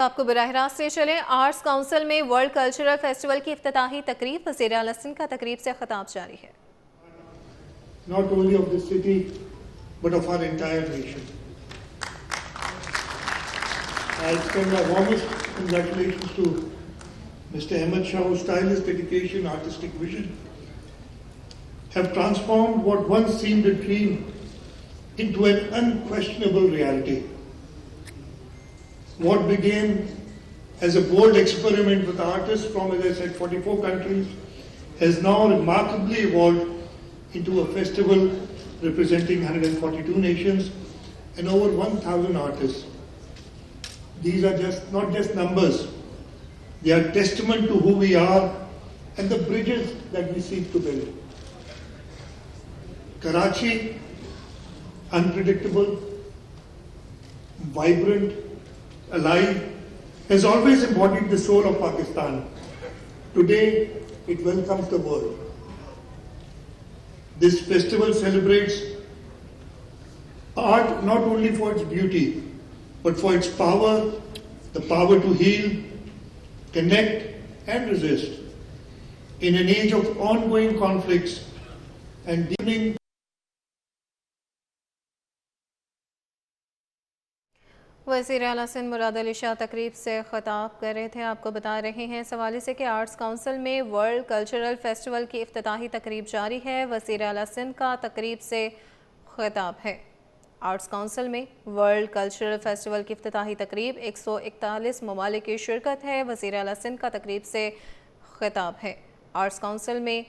آپ کو براہ راست سے چلیں۔ آرٹس کونسل میں ورلڈ کلچرل فیسٹیول کی افتتاحی تقریب، وزیر اعلیٰ سندھ کا تقریب سے خطاب جاری ہے۔ Not only of this city, but of our entire nation. I extend my warmest congratulations to Mr. Ahmed Shah, whose tireless dedication, artistic vision have transformed what once seemed a dream into an unquestionable reality. What began as a bold experiment with artists from, as I said, 44 countries has now remarkably evolved into a festival representing 142 nations and over 1,000 artists. These are not just numbers, they are testament to who we are and the bridges that we seek to build. Karachi, unpredictable, vibrant, alive, has always embodied the soul of Pakistan. Today, it welcomes the world. This festival celebrates art not only for its beauty, but for its power, the power to heal, connect, and resist. In an age of ongoing conflicts and deepening وزیر اعلیٰ سندھ مراد علی شاہ تقریب سے خطاب کر رہے تھے۔ آپ کو بتا رہے ہیں اس حوالے سے کہ آرٹس کونسل میں ورلڈ کلچرل فیسٹیول کی افتتاحی تقریب جاری ہے۔ وزیر اعلیٰ سندھ کا تقریب سے خطاب ہے۔ آرٹس کونسل میں ورلڈ کلچرل فیسٹیول کی افتتاحی تقریب 141 ممالک کی شرکت ہے۔ وزیر اعلیٰ سندھ کا تقریب سے خطاب ہے۔ آرٹس کونسل میں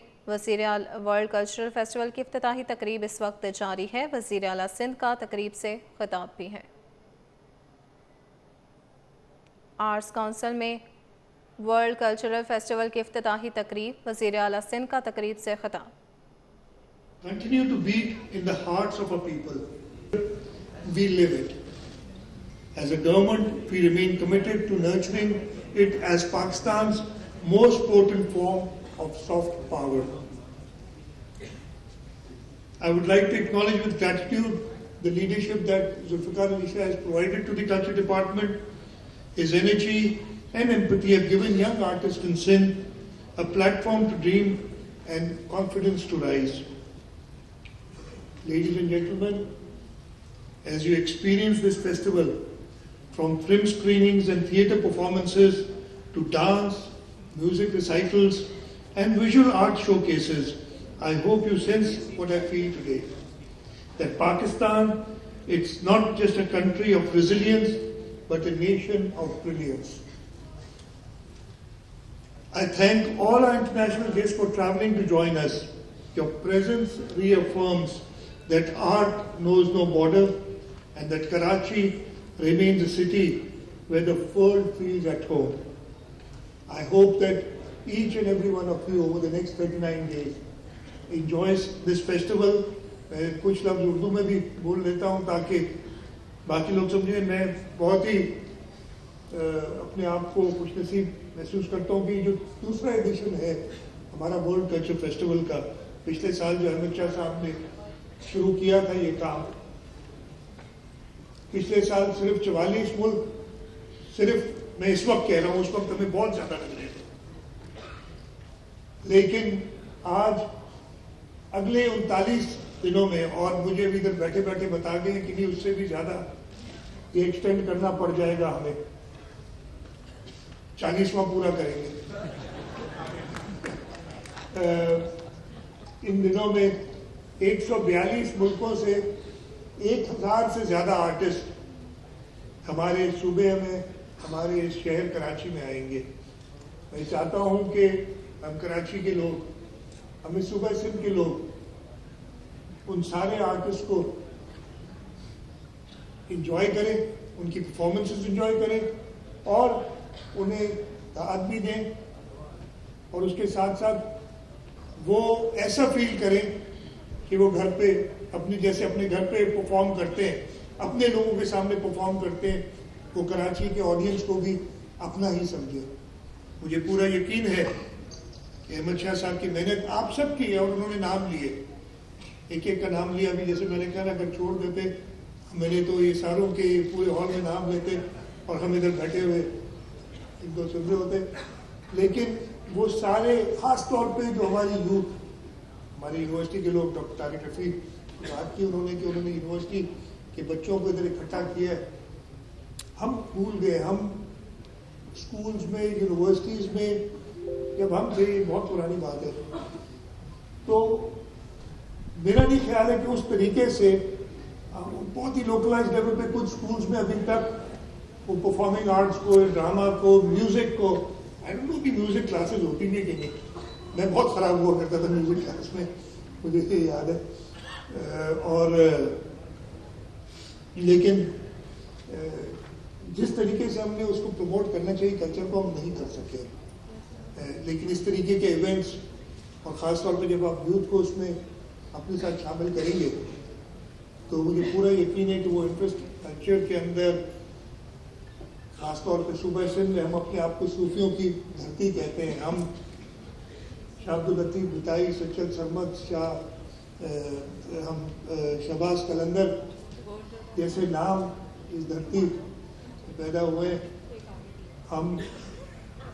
ورلڈ کلچرل فیسٹیول کی افتتاحی تقریب اس وقت جاری ہے۔ وزیر اعلیٰ سندھ کا تقریب سے خطاب بھی ہے۔ آرٹس کونسل میں ورلڈ کلچرل فیسٹیول کی افتتاحی تقریب، وزیر اعلیٰ سندھ کا تقریب سے خطاب۔ continue to beat in the hearts of our people. We live it. As a government, we remain committed to nurturing it as Pakistan's most potent form of soft power. I would like to acknowledge with gratitude the leadership that Zulfikar Ali Shah has provided to the Culture Department. His energy and empathy have given young artists in Sindh a platform to dream and confidence to rise. Ladies and gentlemen, as you experience this festival, from film screenings and theatre performances to dance, music recitals and visual art showcases, I hope you sense what I feel today. That Pakistan, it's not just a country of resilience, but a nation of brilliance. I thank all our international guests for traveling to join us. Your presence reaffirms that art knows no border and that Karachi remains a city where the world feels at home. I hope that each and every one of you over the next 39 days enjoys this festival. میں کچھ لفظ اردو میں بھی بول لیتا ہوں تاکہ باقی لوگ سمجھیں۔ میں بہت ہی اپنے آپ کو خوش نصیب محسوس کرتا ہوں کہ جو دوسرا ایڈیشن ہے ہمارا ورلڈ کلچر فیسٹیول کا، پچھلے سال جو احمد شاہ صاحب نے شروع کیا تھا یہ کام، پچھلے سال صرف 44 ملک، صرف میں اس وقت کہہ رہا ہوں، اس وقت ہمیں بہت زیادہ لگ رہے تھے، لیکن آج اگلے 39 دنوں میں، اور مجھے بھی ادھر بیٹھے بیٹھے بتا گئے کہ نہیں اس سے بھی زیادہ یہ ایکسٹینڈ کرنا پڑ جائے گا، ہمیں 40واں پورا کریں گے۔ ان دنوں میں 142 ملکوں سے 1000 سے زیادہ آرٹسٹ ہمارے صوبے میں، ہمارے اس شہر کراچی میں آئیں گے۔ میں چاہتا ہوں کہ ہم کراچی کے لوگ، ہمیں صوبہ سندھ کے لوگ ان سارے آرٹسٹ کو انجوائے کریں، ان کی پرفارمنسز انجوائے کریں اور انہیں دعوت بھی دیں، اور اس کے ساتھ ساتھ وہ ایسا فیل کریں کہ وہ گھر پہ جیسے اپنے گھر پہ پرفارم کرتے ہیں، اپنے لوگوں کے سامنے پرفارم کرتے ہیں، وہ کراچی کے آڈینس کو بھی اپنا ہی سمجھے۔ مجھے پورا یقین ہے کہ احمد شاہ صاحب کی محنت آپ سب کی ہے، اور انہوں نے نام لیے، ایک ایک کا نام لیا ابھی، جیسے میں نے کہا اگر چھوڑ دیتے میں نے تو یہ ساروں کے پورے ہال میں نام لیتے اور ہم ادھر بیٹھے ہوئے ایک دو سمجھے ہوتے ہیں. لیکن وہ سارے خاص طور پہ جو ہماری یوتھ, ہماری یونیورسٹی کے لوگ, ڈاکٹر طارق رفیق بات کی انہوں نے کہ انہوں نے یونیورسٹی کے بچوں کو ادھر اکٹھا کیا ہے. ہم بھول گئے, ہم اسکولز میں, یونیورسٹیز میں جب ہم تھے, یہ بہت پرانی بات ہے, تو میرا نہیں خیال ہے کہ اس طریقے سے بہت ہی لوکلائز لیول پہ کچھ اسکولز میں ابھی تک وہ پرفارمنگ آرٹس کو, ڈرامہ کو, میوزک کو, آئی ڈونٹ نو کہ میوزک کلاسز ہوتی بھی کہ نہیں. میں بہت خراب ہوا کرتا تھا میوزک کلاس میں, مجھے یہ یاد ہے. اور لیکن جس طریقے سے ہم نے اس کو پروموٹ کرنا چاہیے کلچر کو, ہم نہیں کر سکے. لیکن اس طریقے کے ایونٹس, اور خاص طور پہ جب آپ یوتھ کو اس میں اپنے ساتھ شامل کریں گے تو مجھے پورا یقین ہے کہ وہ انٹرسٹ کلچر کے اندر, خاص طور پہ صوبہ سندھ میں ہم اپنے آپ کو صوفیوں کی دھرتی کہتے ہیں. ہم شاہ عبداللطیف بھٹائی, سچل سرمد شاہ, ہم شہباز قلندر جیسے نام اس دھرتی پیدا ہوئے. ہم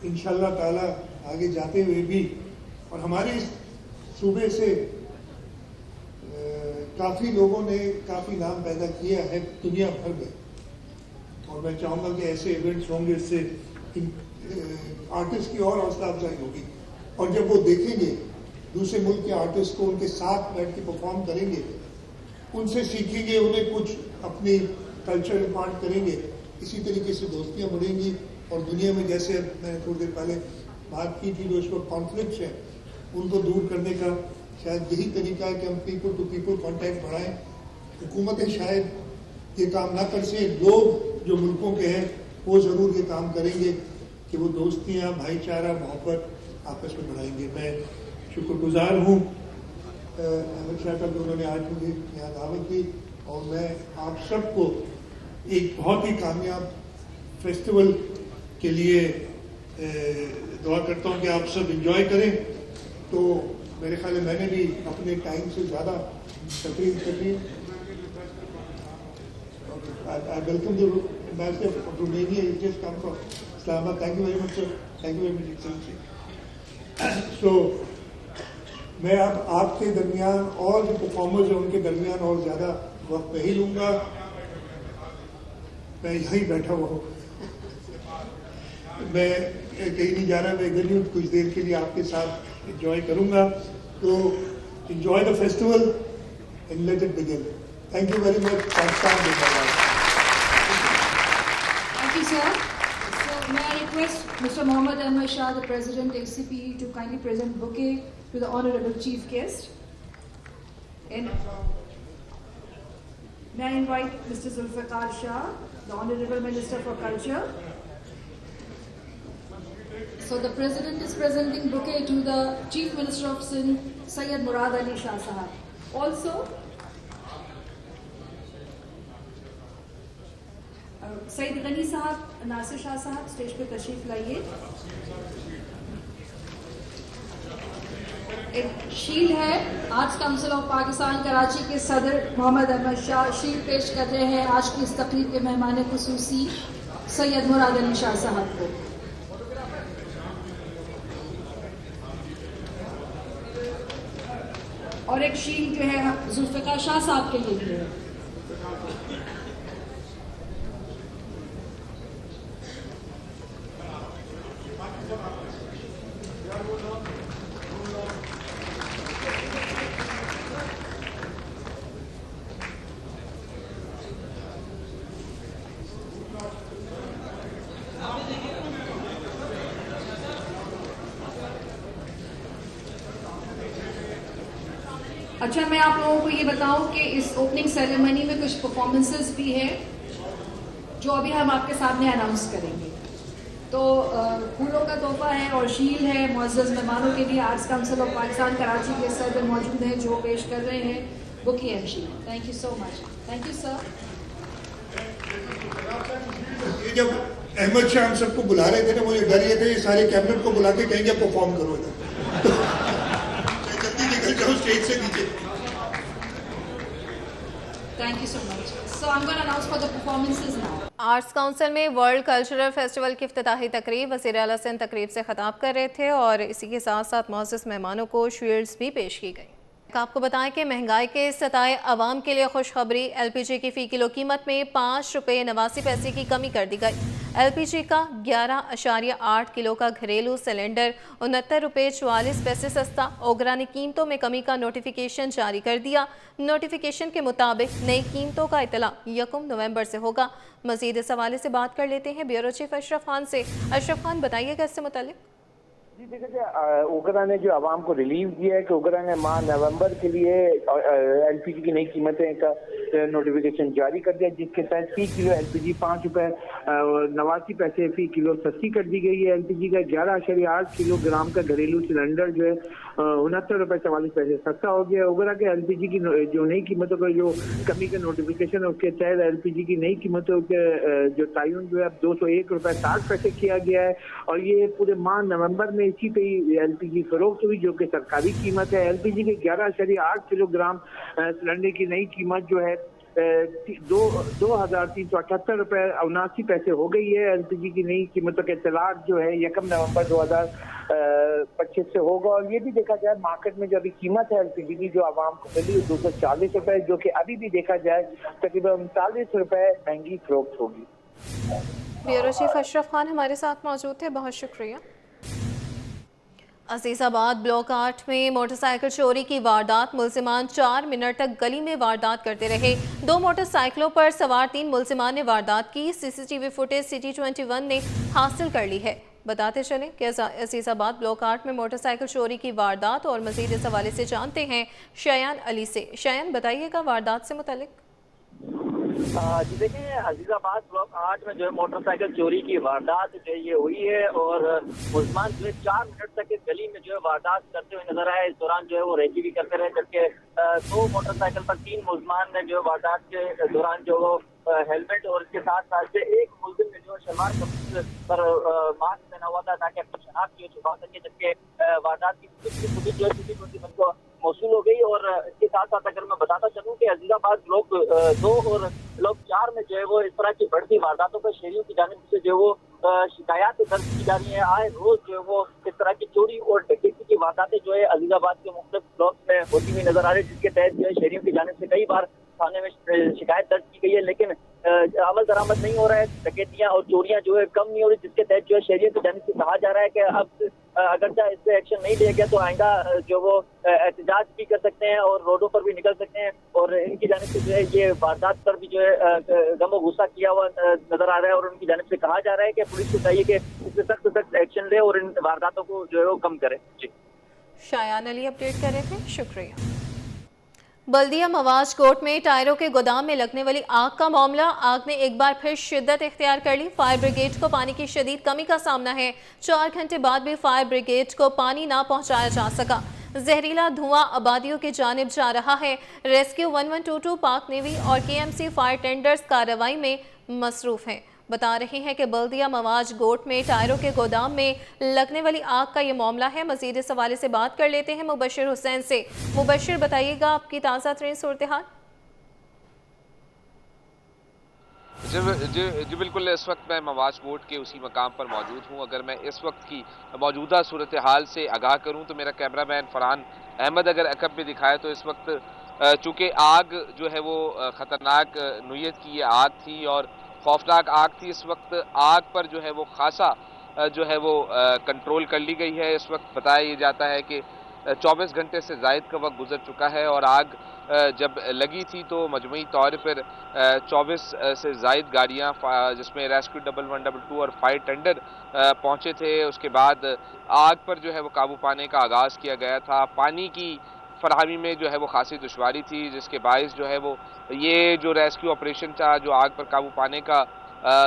انشاءاللہ تعالی آگے جاتے ہوئے بھی, اور ہمارے اس صوبے سے کافی لوگوں نے کافی نام پیدا کیا ہے دنیا بھر میں, اور میں چاہوں گا کہ ایسے ایونٹس ہوں گے, اس سے آرٹسٹ کی اور حوصلہ افزائی ہوگی. اور جب وہ دیکھیں گے دوسرے ملک کے آرٹسٹ کو, ان کے ساتھ بیٹھ کے پرفارم کریں گے, ان سے سیکھیں گے, انہیں کچھ اپنی کلچر امپارٹ کریں گے, اسی طریقے سے دوستیاں بڑھیں گی. اور دنیا میں جیسے میں نے تھوڑی دیر پہلے بات کی تھی, جو اس وقت کانفلکٹس ہیں ان کو دور کرنے کا شاید یہی طریقہ ہے کہ ہم پیپل ٹو پیپل کانٹیکٹ بڑھائیں. حکومتیں شاید یہ کام نہ کر سکیں, لوگ جو ملکوں کے ہیں وہ ضرور یہ کام کریں گے کہ وہ دوستیاں, بھائی چارہ, محبت آپس میں بڑھائیں گے. میں شکر گزار ہوں احمد شاہ کا کہ انہوں نے آج مجھے یہاں دعوت دی, اور میں آپ سب کو ایک بہت ہی کامیاب فیسٹیول کے لیے دعا کرتا ہوں کہ آپ سب انجوائے کریں. تو میرے خیال ہے میں نے بھی اپنے ٹائم سے زیادہ تقریب کر لی. I welcome the ambassador from Romania. He just come from Islamabad. Thank you very much, sir. Thank you very much, Excellency. So, میں اب آپ کے درمیان اور جو پرفارمرز ہیں ان کے درمیان اور زیادہ وقت نہیں لوں گا. میں یہیں بیٹھا ہوا ہوں, میں کہیں نہیں جا رہا, میں ادھر ہی کچھ دیر کے لیے آپ کے ساتھ انجوائے کروں گا. تو enjoy the festival and let it begin. Thank you very much. Pakistan زندہ باد. Thank you, sir. So, may I request Mr. Mohammad Ahmad Shah, the President, ACPE, to kindly present bouquet to the Honorable Chief Guest. And may I invite Mr. Zulfikar Shah, the Honorable Minister for Culture. So the President is presenting bouquet to the Chief Minister of Sindh, Syed Murad Ali Shah Sahab. Also, Saeed Ghani صاحب, ناصر شاہ صاحب stage پہ تشریف لائیے. ایک shell ہے, arts council of Pakistan Karachi کے صدر محمد Ahmad Shah shell پیش کر رہے ہیں آج کی اس تقریب کے مہمان خصوصی سید مراد علی شاہ صاحب کو. اور ایک شیل جو ہے ذوالفقار شاہ صاحب کے لیے بھی ہے. اچھا, میں آپ لوگوں کو یہ بتاؤں کہ اس اوپننگ سیریمنی میں کچھ پرفارمنسز بھی ہیں جو ابھی ہم آپ کے سامنے اناؤنس کریں گے. تو پھولوں کا تحفہ ہے اور شیل ہے معزز مہمانوں کے لیے. Arts council of Pakistan Karachi کے صدر موجود ہیں جو پیش کر رہے ہیں بکی اینڈ شیل. Thank you so much. Thank you sir. یہ جب احمد شاہ ہم سب کو بلا رہے تھے نا, مجھے ڈر یہ تھا یہ سارے کیبنٹ کو بلا کے کہیں گے پرفارم کرو ادھر. جلدی نکل جاؤ اسٹیج سے نیچے. Thank you so much. So I'm going to announce for the performances now. Arts council में वर्ल्ड कल्चरल फेस्टिवल की इफ्तिताही तकरीब वज़ीर आला सिंध तकरीब से ख़िताब कर रहे थे और इसी के साथ साथ मुअज़्ज़ज़ मेहमानों को शील्ड्स भी पेश की गई। आपको बताएं कि महंगाई के सताए अवाम के लिए खुशखबरी, एलपीजी की फ़ी किलो कीमत में 5 रुपये 89 पैसे की कमी कर दी गई। एलपीजी का 11.8 किलो का घरेलू सिलेंडर 69 रुपये 44 पैसे सस्ता। ओगरा ने कीमतों में कमी का नोटिफिकेशन जारी कर दिया। नोटिफिकेशन के मुताबिक नई कीमतों का इतला 1 नवंबर से होगा। मजीद इस हवाले से बात कर लेते हैं ब्यूरो चीफ अशरफ खान से। अशरफ खान, बताइएगा इससे मुतालिक। जी देखिए, ओगरा ने जो आवाम को रिलीफ दिया है कि ओगरा ने माह नवंबर के लिए एलपीजी की नई कीमतें का नोटिफिकेशन जारी कर दिया, जिसके तहत फी किलो एलपीजी 5 रुपये 89 पैसे फी किलो सस्ती कर दी गई है। एलपीजी का 11.8 किलोग्राम का घरेलू सिलेंडर जो है 69 रुपये 44 पैसे सस्ता हो गया। ओगरा के एलपीजी की जो नई कीमतों का जो कमी का नोटिफिकेशन है, उसके तहत एलपीजी की नई कीमतों के जो तयन जो है 201 रुपये 60 पैसे किया गया है और ये पूरे माह नवंबर में इसी पे एलपीजी फरोख्त हुई, जो कि सरकारी कीमत है। एलपीजी के 11.8 किलोग्राम सिलेंडर की नई कीमत जो है 2,378 रुपये 79 पैसे हो गई है। एलपीजी की नई कीमतों के इतलाक जो है 1 नवंबर 2025 से होगा। और ये भी देखा जाए मार्केट में जो अभी कीमत है एलपीजी की जो आवाम को मिली 240 रुपये, जो कि अभी भी देखा जाए तकरीबन 39 रुपये महंगी फरोख्त होगी। ब्यूरो चीफ अशरफ खान हमारे साथ मौजूद थे, बहुत शुक्रिया। अजीजाबाद ब्लॉक 8 में मोटरसाइकिल चोरी की वारदात, मुल्जिमान 4 मिनट तक गली में वारदात करते रहे। 2 मोटरसाइकिलों पर सवार 3 मुल्जिमान ने वारदात की। सीसीटीवी फुटेज सिटी 21 ने हासिल कर ली है। बताते चलें कि अजीजाबाद ब्लॉक 8 में मोटरसाइकिल चोरी की वारदात और मजीद इस हवाले से जानते हैं शयान अली से। शयान, बताइएगा वारदात से मुतालिक। जी देखिए, अजीजाबाद ब्लॉक 8 में जो है मोटरसाइकिल चोरी की वारदात जो है ये हुई है और मुल्जिमान जो है 4 मिनट तक इस गली में जो है वारदात करते हुए नजर आए। इस दौरान जो है वो रेकी भी करते रहे, जबकि 2 मोटरसाइकिल पर 3 मुल्जिमान ने जो है वारदात के दौरान जो वो हेलमेट और इसके साथ साथ से एक मुल्जिम ने जो शलवार कमीज पर मास्क पहना हुआ था ताकि अपनी शनाख्त जो छुपा सके, जबकि वारदात की फुटेज जो है सिटी 21 को मौसूल हो गई। और इसके साथ साथ अगर मैं बताता चलूँ कि अजीजाबाद ब्लॉक 2 और ब्लॉक 4 में जो है वो इस तरह की बढ़ती वारदातों पर शहरियों की जानिब से जो वो शिकायत दर्ज की जा रही है। आए रोज जो है वो इस तरह की चोरी और डकैती की वारदातें जो है अजीजाबाद के मुख्तलिफ ब्लॉक में होती हुई नजर आ रही है, जिसके तहत जो है शहरियों की जानिब से कई बार थाने में शिकायत दर्ज की गई है, लेकिन अमल दरामद नहीं हो रहा है। डकैतियां और चोरियां जो है कम नहीं हो रही, जिसके तहत जो है शहरियों की जानिब से कहा जा रहा है कि अब अगर इस पे एक्शन नहीं लिया गया तो आइंदा जो वो एहतजाज भी कर सकते हैं और रोडों पर भी निकल सकते हैं। और इनकी जानिब से जो है ये वारदात पर भी जो है गम गुस्सा किया हुआ नजर आ रहा है और उनकी जानिब से कहा जा रहा है कि पुलिस को चाहिए कि इस पे सख्त सख्त एक्शन ले और इन वारदातों को जो है वो कम करे। जी, शायान अली अपडेट कर रहे थे, शुक्रिया। बल्दिया मवाज कोट में टायरों के गोदाम में लगने वाली आग का मामला, आग ने एक बार फिर शिद्दत इख्तियार कर ली। फायर ब्रिगेड को पानी की शदीद कमी का सामना है। 4 घंटे बाद भी फायर ब्रिगेड को पानी ना पहुंचाया जा सका। जहरीला धुआं आबादियों की जानिब जा रहा है। रेस्क्यू 1122 पाक नेवी और केएमसी फायर टेंडर्स कार्रवाई में मसरूफ हैं। बता रहे हैं कि बल्दिया मवाज गोट में टायरों के गोदाम में लगने वाली आग का ये मामला है। मजीद इस हवाले से बात कर लेते हैं मुबशिर हुसैन से। मुबशिर, बताइएगा आपकी ताज़ा तरीन सूरत हाल। जी बिल्कुल, इस वक्त मैं मवाज कोट के उसी मकाम पर मौजूद हूँ। अगर मैं इस वक्त की मौजूदा सूरत हाल से आगाह करूँ तो मेरा कैमरामैन फरहान अहमद अगर अकब में दिखाए तो इस वक्त चूँकि आग जो है वो ख़तरनाक नोयत की ये आग थी और खौफनाक आग थी, इस वक्त आग पर जो है वो खासा जो है वो कंट्रोल कर ली गई है। इस वक्त बताया जाता है कि 24 घंटे से ज़ायद का वक्त गुजर चुका है और आग जब लगी थी तो मजमूई तौर पर 24 से ज़ायद गाड़ियाँ जिसमें रेस्क्यू 1112 और फायर टेंडर पहुँचे थे। उसके बाद आग पर जो है वो काबू पाने का आगाज़ किया गया था। पानी की फराहमी में जो है वो खासी दुश्वारी थी, जिसके बायस जो है वो ये जो रेस्क्यू ऑपरेशन था, जो आग पर काबू पाने का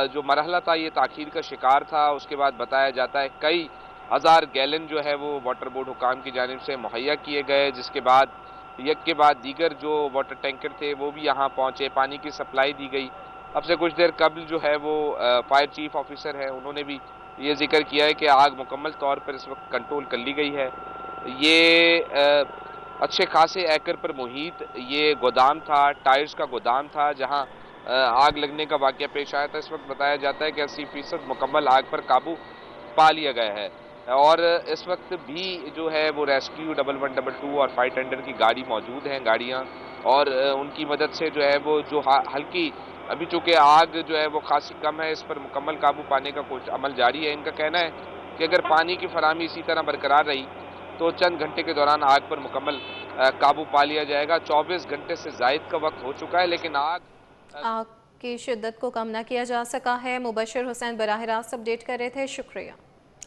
जो मरहला था, ये ताख़ीर का शिकार था। उसके बाद बताया जाता है कई हज़ार गैलन जो है वो वाटर बोर्ड हुकाम की जानिब से मुहैया किए गए, जिसके बाद एक के बाद दीगर जो वाटर टैंकर थे वो भी यहाँ पहुँचे, पानी की सप्लाई दी गई। अब से कुछ देर कबल जो है वो फायर चीफ ऑफिसर है, उन्होंने भी ये जिक्र किया है कि आग मुकम्मल तौर पर इस वक्त कंट्रोल कर ली गई है। ये अच्छे खासे एकड़ पर मुहित ये गोदाम था, टायर्स का गोदाम था, जहाँ आग लगने का वाकया पेश आया था। इस वक्त बताया जाता है कि 80% मुकम्मल आग पर काबू पा लिया गया है और इस वक्त भी जो है वो रेस्क्यू 1112 और फायर टेंडर की गाड़ी मौजूद हैं, गाड़ियाँ, और उनकी मदद से जो है वो जो हल्की, अभी चूँकि आग जो है वो खासी कम है, इस पर मुकम्मल काबू पाने का कुछ अमल जारी है। इनका कहना है कि अगर पानी की फराहमी इसी तरह बरकरार रही तो चंद घंटे के दौरान आग पर मुकम्मल काबू पा लिया जाएगा। 24 घंटे से ज़ायद का वक्त हो चुका है, लेकिन आग की शिद्दत को कम न किया जा सका है। मुबशर हुसैन बराह रास्त अपडेट कर रहे थे, शुक्रिया।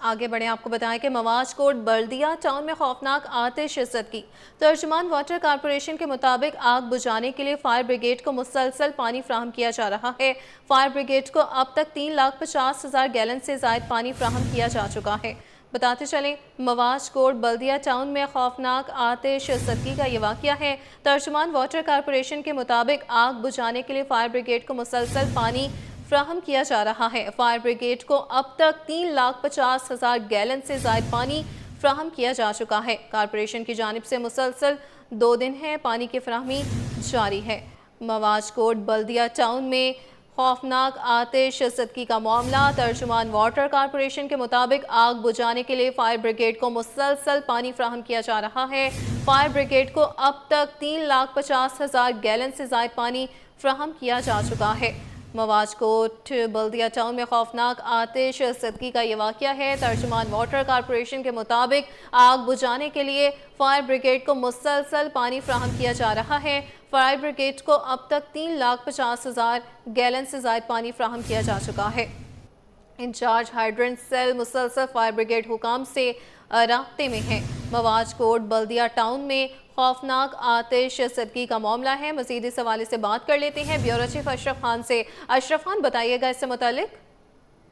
आगे बढ़े, आपको बताएं कि मवाज कोट बल्दिया टाउन में खौफनाक आतिश की। तर्जुमान वाटर कॉरपोरेशन के मुताबिक आग बुझाने के लिए फायर ब्रिगेड को मुसलसल पानी फ्राहम किया जा रहा है। फायर ब्रिगेड को अब तक 3,50,000 गैलन से ज़ायद पानी फ्राहम किया जा चुका है। बताते चलें, मवाज कोट बल्दिया टाउन में खौफनाक आतिश का ये वाक़या है। तर्जुमान वाटर कॉरपोरेशन के मुताबिक आग बुझाने के लिए फायर ब्रिगेड को मुसलसल पानी फ्राहम किया जा रहा है। फायर ब्रिगेड को अब तक 3,50,000 गैलन से ज़ायद पानी फ्राहम किया जा चुका है। कॉरपोरेशन की जानिब से मुसलसल 2 दिन है पानी की फ्राहमी जारी है। मवाज कोट बल्दिया टाउन में खौफनाक आतिश का मामला। तर्जुमान वाटर कॉरपोरेशन के मुताबिक आग बुझाने के लिए फायर ब्रिगेड को मुसलसल पानी फ्राहम किया जा रहा है। फायर ब्रिगेड को अब तक 3,50,000 गैलन से ज़ायद पानी फ्राहम किया जा चुका है। मवाज कोट बल्दिया टाउन में खौफनाक आतिश का ये वाक़या है। तर्जुमान वाटर कॉरपोरेशन के मुताबिक आग बुझाने के लिए फायर ब्रिगेड को मुसलसल पानी फ्राहम किया जा रहा है। फायर ब्रिगेड को अब तक 3,50,000 गैलन से ज़ायद पानी फ्राहम किया जा चुका है। इंचार्ज हाइड्रेंट सेल मुसलसल फायर ब्रिगेड हुकाम से राब्ते में है। मवाज कोट बल्दिया टाउन में खौफनाक आतिश का मामला है। मज़ीद इस हवाले से बात कर लेते हैं ब्यूरो चीफ अशरफ खान से। अशरफ खान, बताइएगा इससे मुतालिक।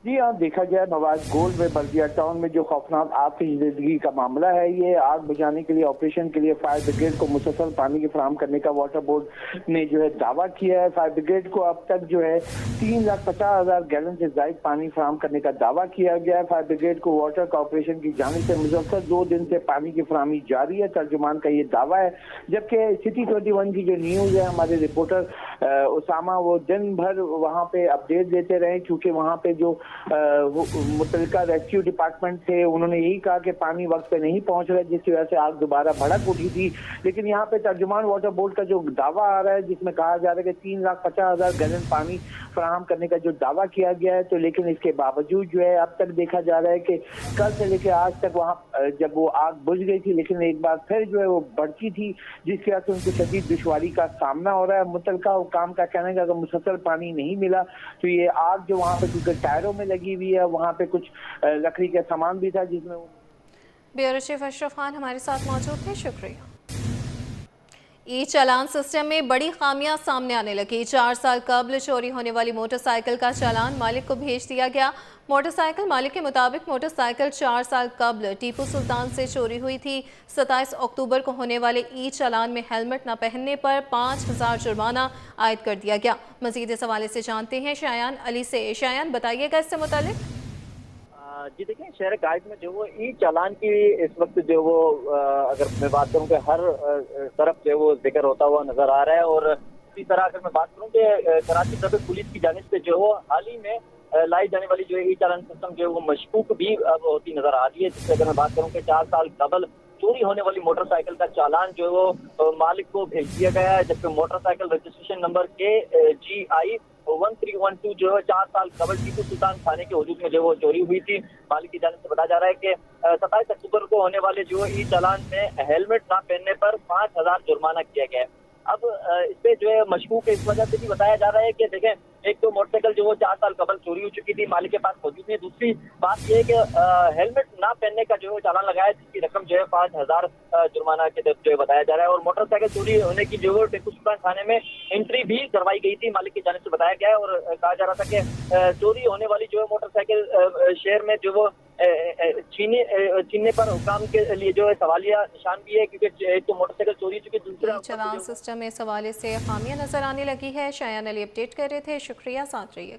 जी हाँ, देखा जाए नवाज गोल्ड में बल्दिया टाउन में जो खौफनाक आग की जिंदगी का मामला है, ये आग बुझाने के लिए ऑपरेशन के लिए फायर ब्रिगेड को मुसलसल पानी की फराहम करने का वाटर बोर्ड ने जो है दावा किया है। फायर ब्रिगेड को अब तक जो है 3,50,000 गैलन से ज्यादा पानी फराहम करने का दावा किया गया है। फायर ब्रिगेड को वाटर कॉरपोरेशन की जानिब से मुसलसल 2 दिन से पानी की फराहमी जारी है, तर्जुमान का ये दावा है। जबकि सिटी 21 की जो न्यूज है, हमारे रिपोर्टर उसामा वो दिन भर वहाँ पे अपडेट देते रहे, क्योंकि वहाँ पे जो मुतलका रेस्क्यू डिपार्टमेंट थे, उन्होंने यही कहा कि पानी वक्त पे नहीं पहुंच रहा, जिसकी वजह से आग दोबारा भड़क उठी थी। लेकिन यहाँ पे तर्जुमान वाटर बोर्ड का जो दावा आ रहा है, जिसमें कहा जा रहा है कि 3,50,000 गैलन पानी फराहम करने का जो दावा किया गया है, तो लेकिन इसके बावजूद जो है अब तक देखा जा रहा है कि कल से लेकर आज तक वहाँ जब वो आग बुझ गई थी, लेकिन एक बार फिर जो है वो बढ़ती थी, जिसकी वजह से उनको शदीद दुश्वारी का सामना हो रहा है। मुतलका हुकाम का कहना है कि अगर मुसलसल पानी नहीं मिला तो ये आग जो वहाँ पे क्योंकि टायरों में लगी हुई है, वहाँ पे कुछ लकड़ी का सामान भी था जिसमें। ब्यूरो चीफ अशरफ खान हमारे साथ मौजूद थे, शुक्रिया। ई चालान सिस्टम में बड़ी खामियां सामने आने लगी। 4 साल कबल चोरी होने वाली मोटरसाइकिल का चालान मालिक को भेज दिया गया। मोटरसाइकिल मालिक के मुताबिक मोटरसाइकिल 4 साल कबल टीपू सुल्तान से चोरी हुई थी। 27 अक्टूबर को होने वाले ई चालान में हेलमेट न पहनने पर 5,000 जुर्माना आयद कर दिया गया। मजीद इस हवाले से जानते हैं शायान अली से। शायान, बताइएगा इससे मुतालिक। जी देखिए, शहर गाइड में जो वो ई चालान की इस वक्त जो वो अगर मैं बात करूं कि हर तरफ जो वो जिक्र होता हुआ नजर आ रहा है। और इसी तरह अगर मैं बात करूं कि कराची ट्रैफिक पुलिस की जानिब से जो वो हाल ही में लाई जाने वाली जो ई चालान सिस्टम जो वो मशकूक भी अब होती नजर आ रही है। जिससे अगर मैं बात करूं कि 4 साल कबल चोरी होने वाली मोटरसाइकिल का चालान जो वो मालिक को भेज दिया गया है, जबकि मोटरसाइकिल रजिस्ट्रेशन नंबर KGI 1312 जो है 4 साल कबल टीपू सुल्तान थाने के हुजूद में जो वो चोरी हुई थी। मालिक की जानिब से बताया जा रहा है कि 27 अक्टूबर को होने वाले जो ई चालान में हेलमेट ना पहनने पर 5,000 जुर्माना किया गया है। अब इस पे जो है मशकूक इस वजह से भी बताया जा रहा है कि देखें, एक तो मोटरसाइकिल जो वो 4 साल कबल चोरी हो चुकी थी, मालिक के पास मौजूद नहीं। दूसरी बात यह है कि हेलमेट ना पहनने का जो है चालान लगाया, जिसकी रकम जो है 5,000 जुर्माना के जो है बताया जा रहा है। और मोटरसाइकिल चोरी होने की जो है टीपू सुल्तान थाने में एंट्री भी करवाई गई थी, मालिक की जानिब से बताया गया है। और कहा जा रहा था कि चोरी होने वाली जो है मोटरसाइकिल शहर में जो वो छीनने पर हुकाम के लिए जो है सवालिया निशान भी है, क्योंकि एक तो मोटरसाइकिल चोरी चुकी, दूसरा चालान सिस्टम में इस हवाले से खामियां नजर आने लगी है। शायान अली अपडेट कर रहे थे, शुक्रिया, साथ रहिएगा।